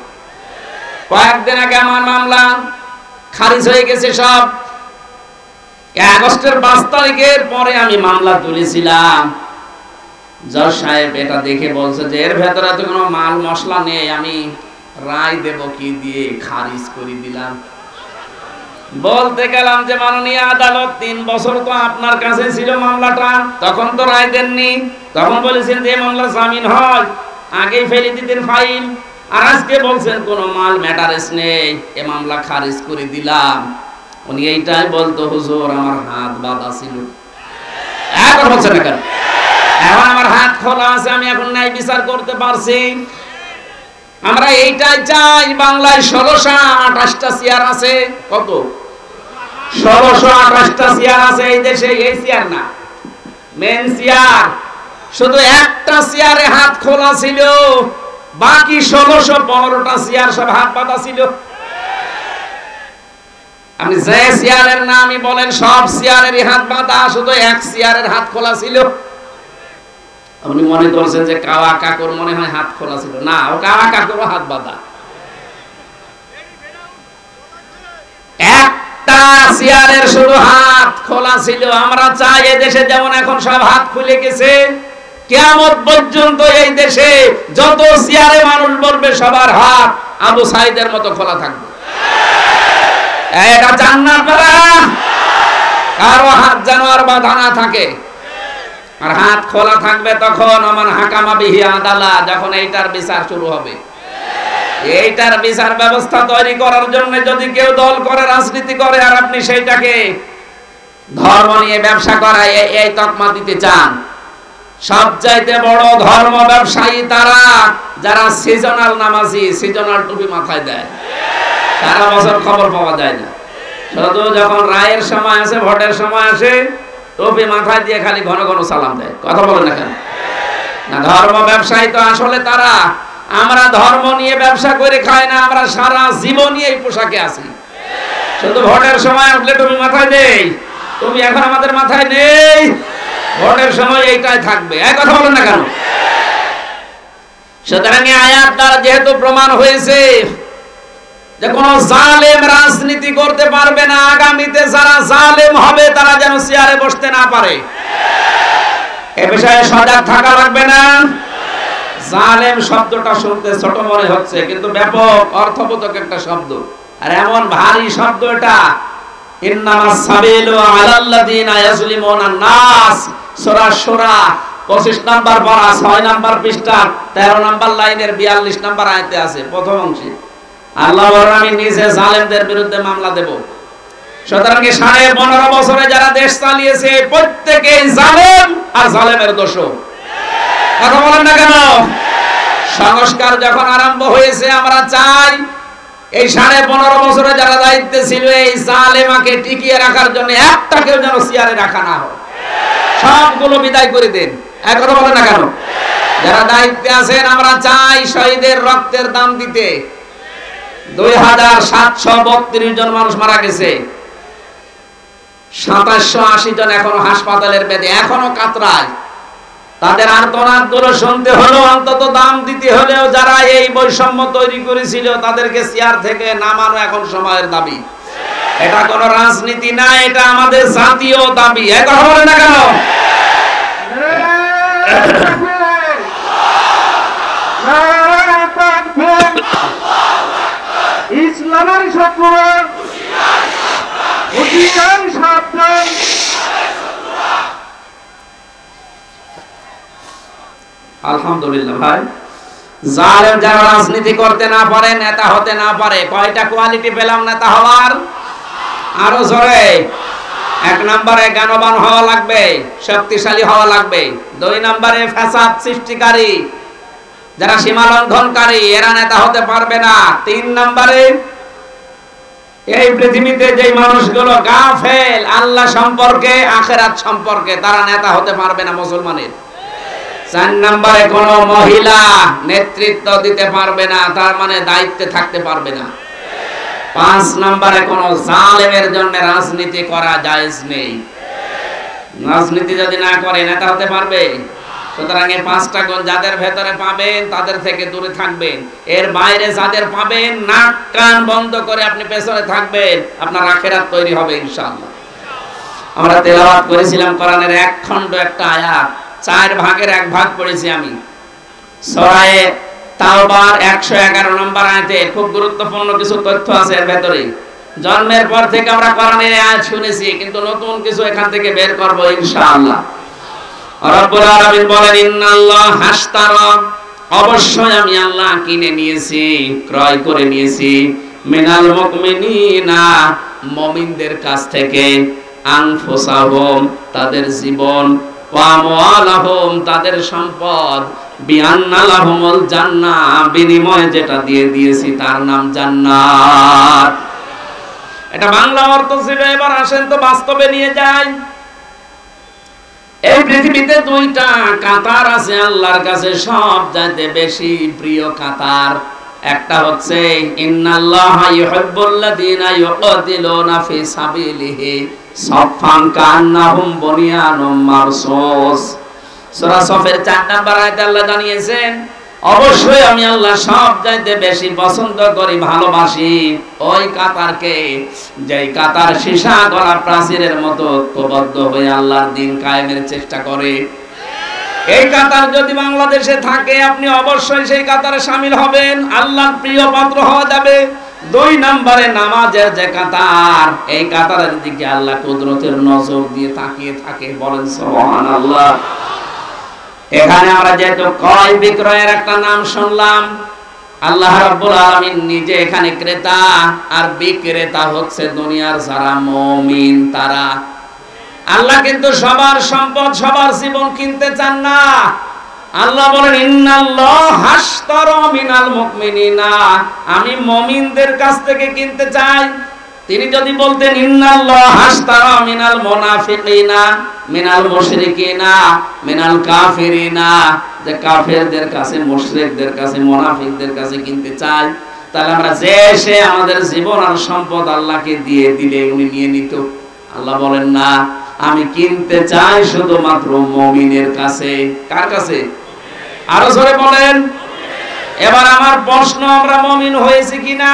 কয়েকদিন আগে আমার মামলা খারিজ হয়ে গেছে সব। আগস্টের 5 তারিখের পরে আমি মামলা তুলেছিলাম। জজ সাহেব এটা দেখে বলছে যে এর ভেতরে তো কোনো মাল মশলা নেই, আমি রায় দেব কি দিয়ে, খারিজ করে দিলাম। বলতে গেলাম যে মাননীয় আদালত, 3 বছর তো আপনার কাছে ছিল মামলাটা, তখন তো রায় দেননি। তখন বলেছেন যে মামলা জামিন হয়, আগেই ফেলে দিতেন ফাইল। আর আজকে বলছেন কোনো মাল ম্যাটারেস নেই, এ মামলা খারিজ করে দিলাম। উনি এইটাই বলতো, হুজুর আমার হাত বাঁধা ছিল। এখন বলছে না কেন? এখন আমার হাত খোলা আছে, আমি এখন ন্যায় বিচার করতে পারছি। আমরা এইটাই চাই। বাংলায় 1628টা চেয়ার আছে। কত? 1628টা চেয়ার আছে এই দেশে। এই চেয়ার না, মেন চেয়ার। শুধু একটা চেয়ারে হাত খোলা ছিল, বাকি 1615টা চেয়ার সব হাত বাঁধা ছিল। আপনি যে চেয়ারের নামই বলেন, সব চেয়ারেরই হাত বাঁধা, শুধু এক চেয়ারের হাত খোলা ছিল। আপনি মনে করছেন যে কাওয়া কাকুর মনে হয় হাত খোলা ছিল, না, ও কাওয়া কাকুরও হাত বাঁধা। একটা চেয়ারের শুধু হাত খোলা ছিল। আমরা চাই এদেশে যেমন এখন সব হাত খুলে গেছে, কিয়ামত পর্যন্ত এই দেশে যত চেয়ারে মানুষ বলবে সবার হাত আবু সাইদের মতো খোলা থাকবে। এটা জান্নাত পারা, কারো হাত যেন আর বাঁধা না থাকে, আর হাত খোলা থাকবে তখন আমান হাকামা বিহি আদালা, যখন এইটার বিচার শুরু হবে। এইটার বিচার ব্যবস্থা তৈরি করার জন্য যদি কেউ দল করে, রাজনীতি করে, আর আপনি সেইটাকে ধর্ম নিয়ে ব্যবসা করায় এই তকমা দিতে চান, সবচাইতে বড় ধর্ম ব্যবসায়ী তারা যারা সিজনাল নামাজি, সিজনাল টুপি মাথায় দেয়, সারা বছর খবর পাওয়া যায় না, শুধু যখন রায়ের সময় আসে, ভোটের সময় আসে, টুপি মাথায় দিয়ে খালি ঘন ঘন সালাম দেয়। কথা বলেন না কেন? না, ধর্ম ব্যবসায়ী তো আসলে তারা। আমরা ধর্ম নিয়ে ব্যবসা করে খাই না, আমরা সারা জীবনই এই পোশাকে আছি, শুধু ভোটের সময় উঠলে টুপি মাথায় দেই। টুপি এখন আমাদের মাথায় নেই, ভোটের সময় এইটাই থাকবে। এক কথা বলেন না কেন? সুতরাং এই আয়াত দ্বারা যেহেতু প্রমাণ হয়েছে যে কোন জালেম রাজনীতি করতে পারবে না, আগামীতে যারা জালেম হবে তারা যেন চেয়ারে বসতে না পারে, এ বিষয়ে সজাগ থাকা লাগবে না। জালেম শব্দটা শুনতে ছোট মনে হচ্ছে, কিন্তু ব্যাপক অর্থবোধক একটা শব্দ, আর এমন ভারী শব্দ এটা। ইন্নামাস সাবিলু আলাল্লাযিনা ইয়াজলিমুনা নাস, সূরা সূরা 25 নাম্বার পারা 6 নাম্বার পৃষ্ঠা 13 নাম্বার লাইনের 42 নাম্বার আয়াতে আছে, প্রথম অংশে আল্লাহ বলেন আমি নিজে জালেমদের বিরুদ্ধে মামলা দেব। সুতরাং 15.5 বছরে যারা দেশ চালিয়েছে প্রত্যেকেই জালেম আর জালেমের দোষর। কথা বলেন না কেন? সংস্কার যখন আরম্ভ হয়েছে আমরা চাই এই 15.5 বছরে যারা দায়িত্বে ছিল এই জালেমাকে টিকিয়ে রাখার জন্য একটাকেও যেন চেয়ারে রাখা না হয়, সবগুলো বিদায় করে দেন। এক কথা বলেন না কেন? যারা দায়িত্বে আছেন আমরা চাই শহীদের রক্তের দাম দিতে। 2732 জন মানুষ মারা গেছে, 2780 জন এখনো হাসপাতালের বেদে, এখনো কাতরায়। তাদের আর্তনাদ গুলো শুনতে হলো, অন্তত দাম দিতে হলেও যারা এই বৈষম্য তৈরি করেছিল তাদেরকে চেয়ার থেকে নামানো এখন সময়ের দাবি। এটা কোনো রাজনীতি না, এটা আমাদের জাতীয় দাবি। এক কথা বলেন না কেন? ইসলামের শত্রুরা অধিকার সাবধান। আলহামদুলিল্লাহ ভাই, জালেম যারা রাজনীতি করতে না পারে, নেতা হতে না পারে, কয়টা কোয়ালিটি পেলাম নেতা হওয়ার? আরো জোরে। 1 নম্বরে জ্ঞানবান হওয়া লাগবে, শক্তিশালী হওয়া লাগবে। 2 নম্বরে ফাসাদ সৃষ্টিকারী, যারা সীমা লঙ্ঘনকারী, এরা নেতা হতে পারবে না। 3 নম্বরে এই পৃথিবীতে যে মানুষগুলো গাফেল আল্লাহ সম্পর্কে, আখিরাত সম্পর্কে, তারা নেতা হতে পারবে না মুসলমানের। 4 নম্বরে কোন মহিলা নেতৃত্ব দিতে পারবে না, তার মানে দায়িত্বে থাকতে পারবে না। 5 নম্বরে কোন জালেমের জন্য রাজনীতি করা জায়েজ নেই। রাজনীতি যদি না করে নেতা হতে পারবে? সুতরাং এই 5টা গুণ যাদের ভেতরে পাবেন তাদের থেকে দূরে থাকবেন। এর বাইরে যাদের পাবেন নাক কান বন্ধ করে আপনি পেছনে থাকবেন, আপনার আখিরাত তৈরি হবে ইনশাআল্লাহ। আমরা তেলাওয়াত করেছিলাম কোরআনের 1 খণ্ড একটা আয়াত, 4 ভাগের 1 ভাগ পড়েছি আমি। সূরা তাওবার 111 নম্বর আয়াতে খুব গুরুত্বপূর্ণ কিছু তথ্য আছে এর ভেতরে। জন্মের পর থেকে আমরা কোরআনের আয়াত শুনেছি, কিন্তু নতুন কিছু এখান থেকে বের করব ইনশাআল্লাহ। রব্বুল আলামিন বলেন ইন্নাল্লাহ হাশতারা, অবশ্যই আমি আল্লাহ কিনে নিয়েছি, ক্রয় করে নিয়েছি, মিনাল মুমিনিনা, মুমিনদের কাছ থেকে, আনফুসাহুম, তাদের জীবন, ওয়া আমওয়ালাহুম, তাদের সম্পদ, বিআন্না লাহুমুল জান্নাহ, বিনিময়ে যেটা দিয়ে দিয়েছি তার নাম জান্নাত। এটা বাংলা অর্থ ছিল, এবার আসেন তো বাস্তবে নিয়ে যাই। এই পৃথিবীতে 2টা কাতার আছে আল্লাহর কাছে সবচাইতে বেশি প্রিয় কাতার। একটা হচ্ছে ইন্নাল্লাহা ইউহিব্বুল্লাযীনা ইউকাতিলুনা ফি সাবিলিহি সাফফান কান্নাহুম বুনিয়ানুম মারসুস। সূরা সফের 4 নম্বর আয়াতে আল্লাহ জানিয়েছেন অবশ্যই আমি আল্লাহ সবচাইতে বেশি পছন্দ করি, ভালোবাসি ওই কাতারকে, যেই কাতার সীসা গলা প্রাচীরের মতো ঐক্যবদ্ধ হয়ে আল্লাহর দ্বীন কায়েমের চেষ্টা করে। এই কাতার যদি বাংলাদেশে থাকে আপনি অবশ্যই সেই কাতারে শামিল হবেন, আল্লাহর প্রিয় পাত্র হওয়া যাবে। 2 নম্বরে নামাজের যে কাতার, এই কাতারের দিকে আল্লাহ কুদরতের নজর দিয়ে তাকিয়ে থাকে। বলেন সুবহানাল্লাহ। এখানে আমরা যেহেতু ক্রয় বিক্রয়ের একটা নাম শুনলাম, আল্লাহ রাব্বুল আলামিন নিজে এখানে ক্রেতা আর বিক্রেতা হচ্ছে দুনিয়ার যারা মুমিন তারা। আল্লাহ কিন্তু সবার সম্পদ সবার জীবন কিনতে চান না। আল্লাহ বলেন ইন্নাল্লাহ হাশতারা মিনাল মুমিনিনা, আমি মুমিনদের কাছ থেকে কিনতে চাই। তিনি যদি বলতেন ইন্নাল্লাহ হাশতারা মিনাল মুনাফিকিনা মিনাল মুশরিকিনা মিনাল কাফিরিনা, যে কাফেরদের কাছে মুশরিকদের কাছে মুনাফিকদের কাছে কিনতে চাই, তাহলে আমরা যে সে আমাদের জীবন আর সম্পদ আল্লাহকে দিয়ে দিলে উনি নিয়ে নিত। আল্লাহ বলেন না, আমি কিনতে চাই শুধুমাত্র মুমিনের কাছে। কার কাছে? আরো জোরে বলেন। এবার আমার প্রশ্ন, আমরা মুমিন হয়েছি কিনা?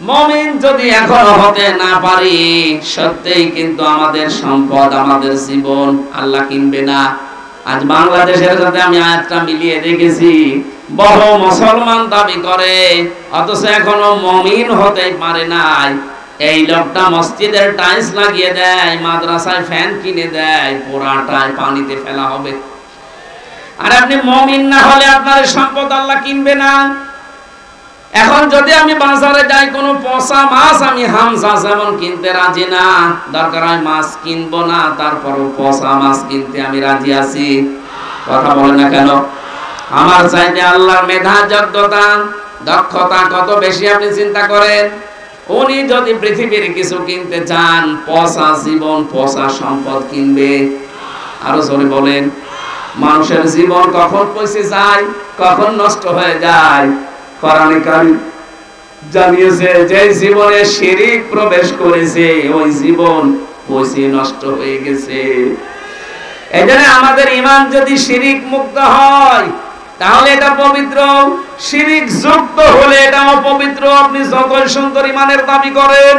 মুমিন যদি এখনো হতে না পারি, সত্যিই কিন্তু আমাদের সম্পদ আমাদের জীবন আল্লাহ কিনবে না। আজ বাংলাদেশের সাথে আমি আয়াতটা মিলিয়ে দেখেছি, বহু মুসলমান দাবি করে অথচ এখনো মুমিন হতেই পারে নাই। এই লোকটা মসজিদের টাইলস লাগিয়ে দেয়, মাদ্রাসায় ফ্যান কিনে দেয়, পুরাটাই পানিতে ফেলা হবে। আর আপনি মুমিন না হলে আপনার সম্পদ আল্লাহ কিনবে না। এখন যদি আমি বাজারে যাই, কোনো পচা মাছ আমি হামজা যেমন কিনতে রাজি না, দরকার হয় মাছ কিনবো না, তারপরও পচা মাছ কিনতে আমি রাজি আছি। কথা বলে না কেন? আমার চাইতে আল্লাহর মেধা যোগ্যতা দক্ষতা কত বেশি আপনি চিন্তা করেন। উনি যদি পৃথিবীর কিছু কিনতে চান, পচা জীবন পচা সম্পদ কিনবে। আরো জোরে বলেন। মানুষের জীবন কখন পচে যায়, কখন নষ্ট হয়ে যায়, কোরআনে কারীম জানিয়েছে যে জীবনে শিরক প্রবেশ করেছে ওই জীবন পচে নষ্ট হয়ে গেছে। এজন্য আমাদের ঈমান যদি শিরক মুক্ত হয় তাহলে এটা পবিত্র, শিরক যুক্ত হলে এটা অপবিত্র। আপনি যতই সুন্দর ঈমানের দাবি করেন।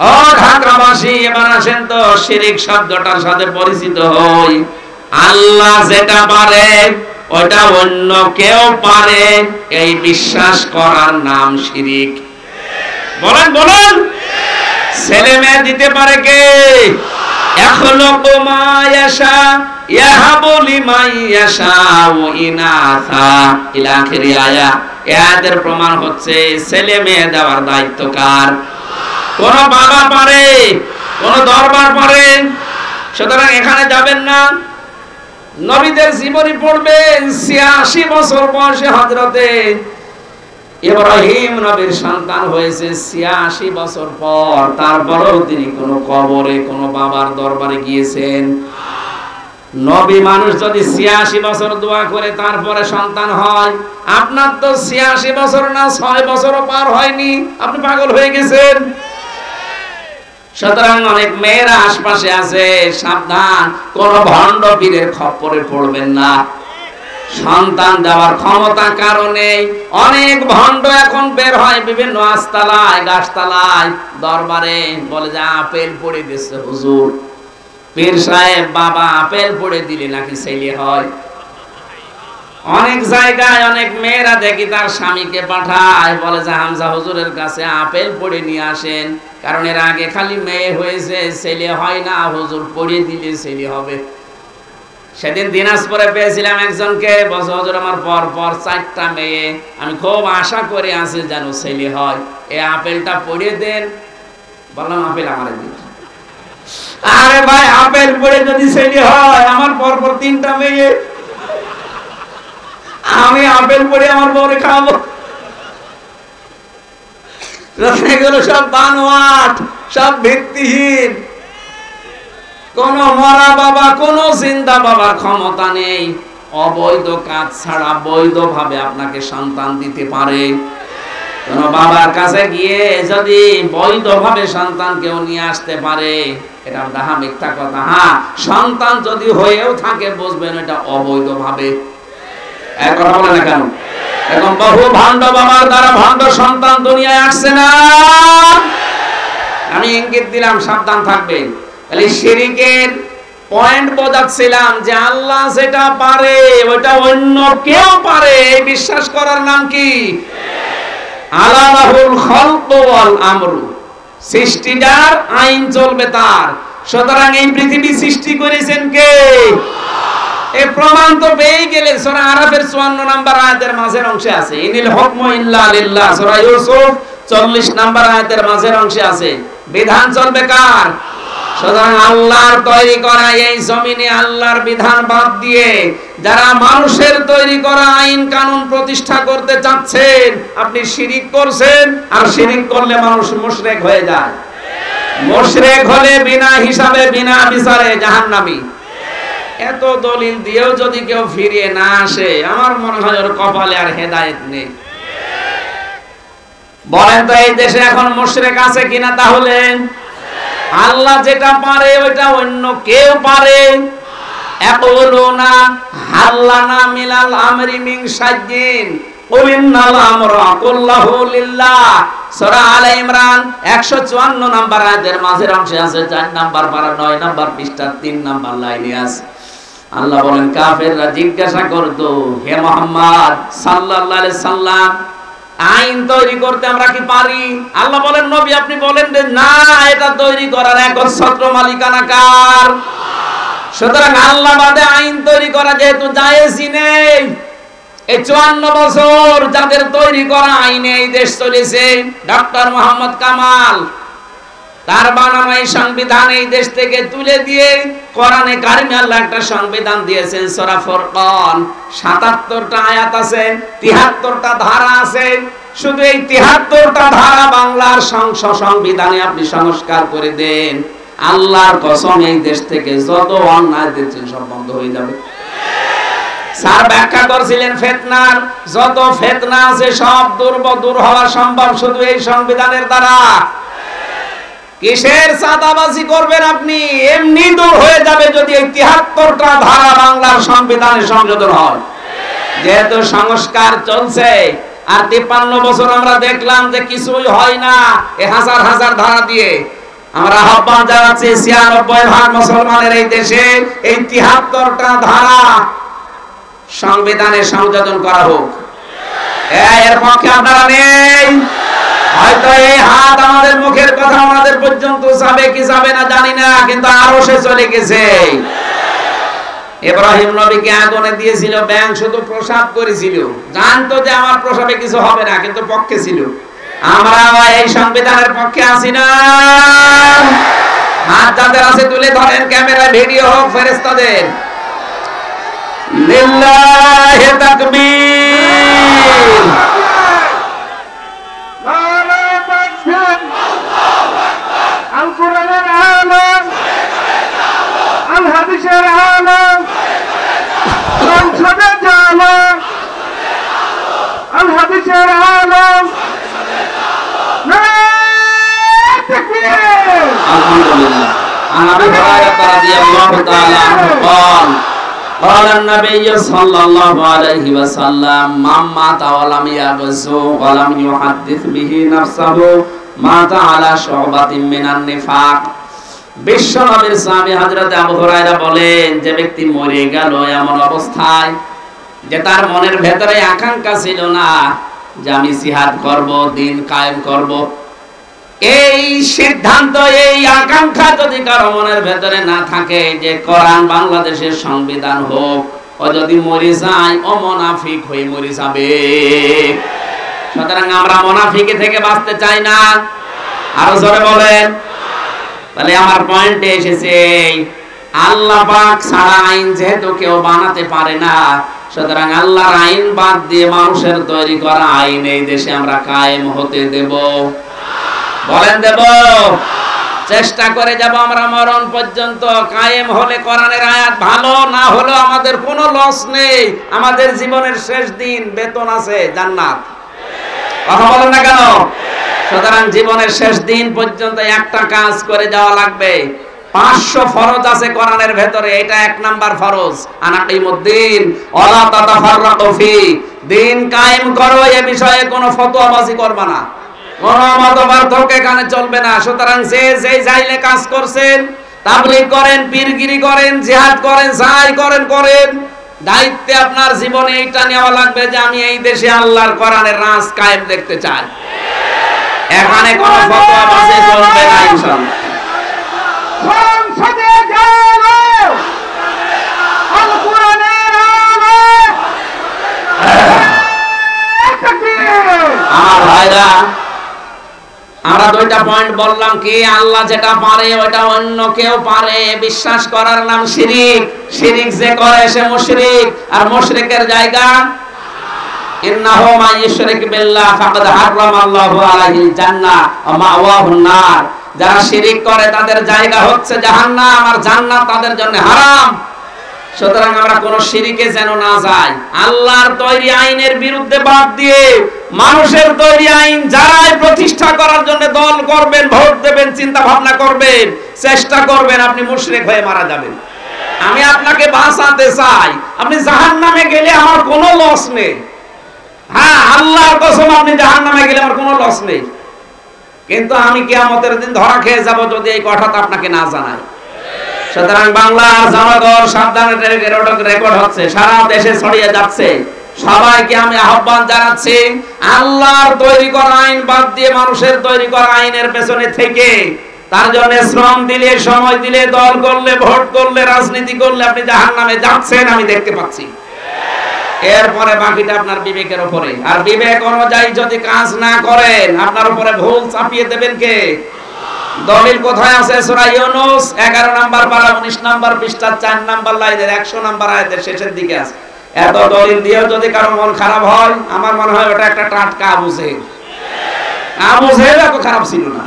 ও ঢাকাবাসী, এবার আসেন তো শিরক শব্দটার সাথে পরিচিত হই। আল্লাহ যেটা পারে ওটা অন্য কেউ পারে, এই বিশ্বাস করার নাম শিরক। বলেন বলেন। ছেলে মেয়ে দিতে পারে কে? ইয়াখলুকু মা ইয়াশা ইয়াহাবু লিমান ইয়াশাউ ইনাসা ইলা আখিরি আয়া। এর প্রমাণ হচ্ছে ছেলে মেয়ে দেওয়ার দায়িত্ব কার? কোন বাবা পারে, কোন দরবার পারে। সুতরাং এখানে যাবেন না। নবীদের জীবনী পড়বেন। ৮৬ বছর বয়সে হযরতে ইব্রাহিম নবীর সন্তান হয়েছে ৮৬ বছর পর। তারপরেও তিনি কোন কবরে কোন বাবার দরবারে গিয়েছেন? নবী মানুষ যদি ৮৬ বছর দোয়া করে তারপরে সন্তান হয়, আপনার তো ৮৬ বছর না ৬ বছরও পার হয়নি, আপনি পাগল হয়ে গেছেন। সুতরাং অনেক মেয়েরা আশপাশে আছে, সাবধান, কোন ভণ্ড পীরের খপ্পরে পড়বেন না। সন্তান দেওয়ার ক্ষমতা কারণে অনেক ভণ্ড এখন বের হয় বিভিন্ন আস্তালায় গাছতলায় দরবারে, বলে যে আপেল পড়ে দিচ্ছে হুজুর। পীর সাহেব বাবা আপেল পড়ে দিলে নাকি ছেলে হয়। অনেক জায়গায় অনেক মেয়েরা দেখি তার স্বামীকে পাঠায়, বলে যে হামজা হুজুরের কাছে আপেল পড়ে নিয়ে আসেন, কারণ এর আগে খালি মেয়ে হয়েছে, ছেলে হয় না, হুজুর পড়ে দিলে ছেলে হবে। সেদিন দিনাজপুরে পেয়েছিলাম একজনকে, বলছে হুজুর আমার পর পর 4টা মেয়ে, আমি খুব আশা করে আছি যেন ছেলে হয়, এই আপেলটা পড়ে দেন। বললাম আপেল আমার দিন। আরে ভাই, আপেল পড়ে যদি ছেলে হয়, আমার পর পর 3টা মেয়ে, আমি আপেল পড়ে আমার বউরে খাবো? এগুলো সব বানোয়াট, সব ভিত্তিহীন। কোন মরা বাবা, কোন জিন্দা বাবার ক্ষমতা নেই অবৈধ কাজ ছাড়া বৈধ ভাবে আপনাকে সন্তান দিতে পারে। কোন বাবার কাছে গিয়ে যদি বৈধ ভাবে সন্তান কেউ নিয়ে আসতে পারে, এটা ডাহা মিথ্যা কথা। হ্যাঁ, সন্তান যদি হয়েও থাকে বুঝবেন এটা অবৈধ ভাবে। এক কথা বলে না কেন? এখন বহু ভণ্ড বাবার দ্বারা ভণ্ড সন্তান দুনিয়ায় আসছে না? আমি ইঙ্গিত দিলাম, সাবধান থাকবেন। তাহলে শিরকের পয়েন্ট বোঝাচ্ছিলাম যে আল্লাহ যেটা পারে ওটা অন্য কেউ পারে, এই বিশ্বাস করার নাম কি? আলাহুল খালকু ওয়াল আমরু, সৃষ্টিটার আইন চলবে তার। সুতরাং এই পৃথিবী সৃষ্টি করেছেন কে? এই প্রমাণ তো পেয়ে গেলেন। সূরা আরাফের 54 নম্বর আয়াতের মাঝের অংশে আছে, ইনিল হুকমু ইল্লা লিল্লাহ। সূরা ইউসুফ 40 নম্বর আয়াতের মাঝের অংশে আছে, বিধান চলবে কার? সুতরাং আল্লাহর তৈরি করা এই জমিনে আল্লাহর বিধান বাদ দিয়ে যারা মানুষের তৈরি করা আইন কানুন প্রতিষ্ঠা করতে চাচ্ছেন, আপনি শিরিক করছেন। আর শিরিক করলে মানুষ মুশরিক হয়ে যায়। মুশরিক হলে বিনা হিসাবে বিনা বিচারে জাহান্নামী। এত দলিল দিয়েও যদি কেউ ফিরিয়ে না আসে, আমার মনে হয় ওর কপালে আর হেদায়েত নেই। বলেন তো এই দেশে এখন মুশরিক আছে কিনা? তাহলে আল্লাহ যেটা পারে ওইটা অন্য কেউ পারে। ইয়াকুলুনা হাল্লানা মিনাল আমরি মিন শাইইন কুল ইন্নাল আমরা কুল্লাহু লিল্লাহ। সূরা আলে ইমরান 154 নম্বর আয়াতের মাঝের অংশে আছে, 4 নাম্বার পারা 9 নাম্বার পৃষ্ঠার 3 নাম্বার লাইনে আছে। আল্লাহ বলেন, কাফেররা জিজ্ঞাসা করতো, হে মুহাম্মদ সাল্লাল্লাহু আলাইহি সাল্লাম, আইন তৈরি করতে আমরা কি পারি? আল্লাহ বলেন, নবী আপনি বলেন যে না, এটা তৈরি করার একচ্ছত্র মালিকানা কার? সুতরাং আল্লাহ বাদে আইন তৈরি করা যেহেতু জায়েজই নেই, এই 54 বছর যাদের তৈরি করা আইনে এই দেশ চলেছে, ডক্টর মোহাম্মদ কামাল তার বানানো এই সংবিধান এই দেশ থেকে তুলে দিয়ে কোরআনে কারিমে আল্লাহ একটা সংবিধান দিয়েছেন। সূরা ফুরকান 77টা আয়াত আছে, 73টা ধারা আছে। শুধু এই 73টা ধারা বাংলার সংবিধানে আপনি সংস্কার করে দেন, আল্লাহর কসম এই দেশ থেকে যত অন্যায় দেখছেন সব বন্ধ হয়ে যাবে। স্যার ব্যাখ্যা করছিলেন ফিতনার যত ফিতনা আছে সব দূর হওয়া সম্ভব শুধু এই সংবিধানের দ্বারা। কিসের চাঁদাবাজি করবেন আপনি? এমনি দূর হয়ে যাবে যদি এই 73টা ধারা বাংলার সংবিধানে সংশোধন হয়। যেহেতু সংস্কার চলছে আর 53 বছর আমরা দেখলাম যে কিছুই হয় না, এই হাজার হাজার ধারা দিয়ে আমরা আহ্বান জানাচ্ছি 96% মুসলমানের এই দেশে এই 73টা ধারা সংবিধানে সংযোজন করা হোক। এর পক্ষে আপনারা নেই? হয়তো এই হাত আমাদের মুখের কথা আমাদের পর্যন্ত যাবে কি যাবে না জানি না, কিন্তু আরশে চলে গেছে। ইব্রাহিম নবীকে আগুনে দিয়েছিল, ব্যাঙ শুধু প্রসাব করেছিল, জানতো যে আমার প্রসাবে কিছু হবে না, কিন্তু পক্ষে ছিল। আমরা এই সংবিধানের পক্ষে আছি না? হাত যাদের আছে তুলে ধরেন, ক্যামেরা ভিডিও হোক ফেরেশতাদের। লিল্লাহি তাকবীর। আল কোরআনের আলম, আল হাদিসের আলম, সংসদের আলম, আল হাদিসের আলম। আলহামদুলিল্লাহ। عن أبي هريرة رضي الله تعالى عنه قال قال النبي صلى الله عليه وسلم من مات ولم يغزو ولم يحدث به نفسه مات على شعبة من النفاق। বিশ্ব নবীর সাহাবী হযরত আবু হুরায়রা বলেন, যে ব্যক্তি মরে গেল এমন অবস্থায় যে তার মনের ভেতরে আকাঙ্ক্ষা ছিল না যে আমি জিহাদ করব, দ্বীন কায়েম করব, এই সিদ্ধান্ত এই আকাঙ্ক্ষা যদি কারো মনের ভেতরে না থাকে যে কোরআন বাংলাদেশের সংবিধান হোক, ও যদি মরে যায় ও মুনাফিক হয়ে মরে যাবে। সুতরাং আমরা মুনাফিকি থেকে বাঁচতে চাই না। আরো জোরে বলেন। তাহলে আমার পয়েন্টে এসেছে, আল্লাহ পাক ছাড়া আইন যেহেতু কেউ বানাতে পারে না, সুতরাং আল্লাহর আইন বাদ দিয়ে মানুষের তৈরি করা আইন এই দেশে আমরা কায়েম হতে দেব? বলেন দেব? চেষ্টা করে যাব আমরা মরণ পর্যন্ত। কায়েম হলে কোরআনের আয়াত ভালো, না হলে আমাদের কোনো লস নেই। আমাদের জীবনের শেষ দিন বেতন আছে জান্নাত। কথা বলেন না কেন? সুতরাং জীবনের শেষ দিন পর্যন্ত একটা কাজ করে যাওয়া লাগবে। 500 ফরজ আছে কোরআনের ভেতরে, এটা 1 নাম্বার ফরজ। আনাকিমুদ্দিন ওয়ালা তাতাফাররাকু ফি, দিন কায়েম করো, এ বিষয়ে কোনো ফতোয়াবাজি করবে না, কোনো মতপার্থক্য এখানে চলবে না। সুতরাং যে যাইলে কাজ করছেন তাবলীগ করেন, পীরগিরি করেন, জিহাদ করেন, যাই করেন করেন, দায়িত্বে আপনার জীবনে এইটা নেওয়া লাগবে যে আমি এই দেশে আল্লাহর কোরআনের রাজ কায়েম দেখতে চাই। এখানে কোন ফতোয়া বাজে চলবে না ইনশাআল্লাহ। সংসদে গেল আল কোরআনের আলো। আমার ভাইরা, আমরা দুইটা পয়েন্ট বললাম, কি আল্লাহ যেটা পারে ওটা অন্য কেউ পারে, বিশ্বাস করার নাম শিরিক। শিরিক যে করে সে মুশরিক, আর মুশরিকের জায়গা ইন্নাহু মান ইউশরিক বিল্লাহ ফাকাদ হারামাল্লাহু আলাইহিল জান্নাহ ওয়া মাওয়াহুন নার। যারা শিরিক করে তাদের জায়গা হচ্ছে জাহান্নাম, আর জান্নাত তাদের জন্য হারাম। সুতরাং আমরা কোন শিরিকে যেন না যাই। আল্লাহর তৈরি আইনের বিরুদ্ধে বাদ দিয়ে মানুষের তৈরি আইন যারাই প্রতিষ্ঠা করার জন্য দল করবেন, ভোট দেবেন, চিন্তা ভাবনা করবেন, চেষ্টা করবেন, আপনি মুশরিক হয়ে মারা যাবেন। আমি আপনাকে বাঁচাতে চাই। আপনি জাহান্নামে গেলে আমার কোনো লস নেই। হ্যাঁ, আল্লাহর কসম, আপনি জাহান্নামে গেলে আমার কোনো লস নেই, কিন্তু আমি কিয়ামতের দিন ধরা খেয়ে যাব যদি এই কথাটা আপনাকে না জানাই। সুতরাং বাংলার জনগণ সাবধানে, রেকর্ড হচ্ছে, সারা দেশে ছড়িয়ে যাচ্ছে। সবাইকে আমি আহ্বান জানাচ্ছি, আল্লাহর তৈরি করা আইন বাদ দিয়ে মানুষের তৈরি করা আইনের পেছনে থেকে তার জন্য শ্রম দিলে, সময় দিলে, দল করলে, ভোট করলে, রাজনীতি করলে আপনি জাহান্নামে যাচ্ছেন, আমি দেখতে পাচ্ছি। এরপরে বাকিটা আপনার বিবেকের উপরে। আর বিবেক অনুযায়ী যদি কাজ না করেন, আপনার উপরে ভুল চাপিয়ে দেবেন কে? দলিল কোথায় আছে? সূরা ইউনূস 11 নম্বর পারা 19 নম্বর পৃষ্ঠা 4 নম্বর লাইনের 100 নম্বর আয়াতের শেষের দিকে আছে। এত দলিল দিয়েও যদি কারো মন খারাপ হয়, আমার মনে হয় ওটা একটা টাটকা আবু জেহেল। আবু জেহেল এত খারাপ ছিল না।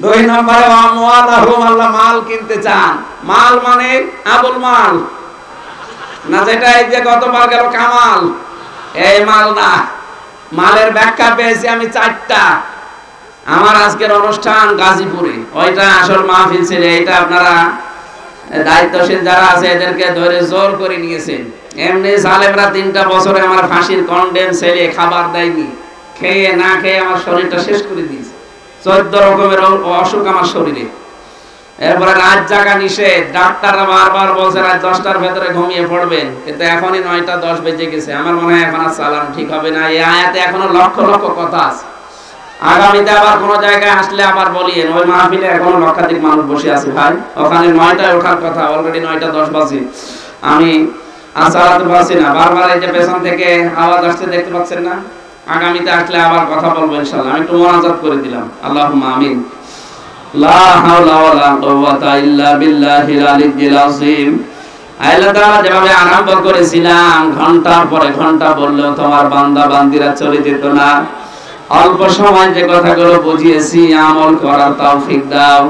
2 নম্বরে আমওয়ালাহুম, আল্লাহ মাল কিনতে চান। মাল মানে আবুল মাল না, যেটা এই যে গতবার গেল কামাল, এই মাল না। মালের ব্যাখ্যা পেয়েছি আমি 4টা। আমার আজকের অনুষ্ঠান গাজীপুরে, ওইটা আসল মাহফিল ছিল। এইটা আপনারা দায়িত্বশীল যারা আছে এদেরকে ধরে জোর করে নিয়েছেন। এমনি জালেমরা 3টা বছরে আমার ফাঁসির কন্ডেম ছেলে খাবার দেয়নি, খেয়ে না খেয়ে আমার শরীরটা শেষ করে দিয়েছে। 14 রকমের অসুখ আমার শরীরে। এরপরে রাত জাগা নিষেধ, ডাক্তাররা বারবার বলছে রাত 10টার ভেতরে ঘুমিয়ে পড়বেন, কিন্তু এখনই 9টা 10 বেজে গেছে। আমার মনে হয় এখন আর চালানো ঠিক হবে না। এই আয়াতে এখনো লক্ষ লক্ষ কথা আছে। আগামীতে আবার কোন জায়গায় আসলে আবার বলিয়েন, ওই মাহফিলে এখনো লক্ষাধিক মানুষ বসে আছে ভাই, ওখানে 9টায় ওঠার কথা, অলরেডি 9টা 10 বাজে। আমি চালাতে পারছি না, বারবার এই যে পেছন থেকে আওয়াজ আসছে, দেখতে পাচ্ছেন না? আগামীতে আসলে আবার কথা বলবো ইনশাআল্লাহ। আমি একটু মোনাজাত করে দিলাম, আল্লাহুম্মা আমিন। লা হাওলা ওয়ালা কুওয়াতা ইল্লা বিল্লাহিল আলিয়্যিল আযীম। আল্লাহ তাআলা যেভাবে আরম্ভ করেছিলাম, ঘন্টার পরে ঘন্টা বললেও তোমার বান্দা বান্দিরা চলে যেত না। অল্প সময় যে কথাগুলো বুঝিয়েছি আমল করার তৌফিক দাও।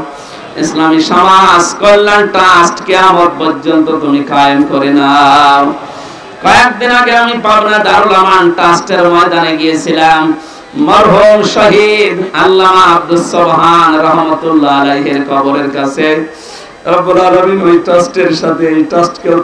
ইসলামী সমাজ কল্যাণ ট্রাস্ট কিয়ামত পর্যন্ত তুমি কায়েম করে নাও। কয়েকদিন আগে আমি পাবনা দারুল আমান ট্রাস্টের ময়দানে গিয়েছিলাম। মরহুম শহীদ আল্লামা আব্দুস সুবহান রাহমাতুল্লাহ আলাইহির কবরের কাছে রব্বুল আলামিন ওই ট্রাস্টের সাথে এই ট্রাস্টকেও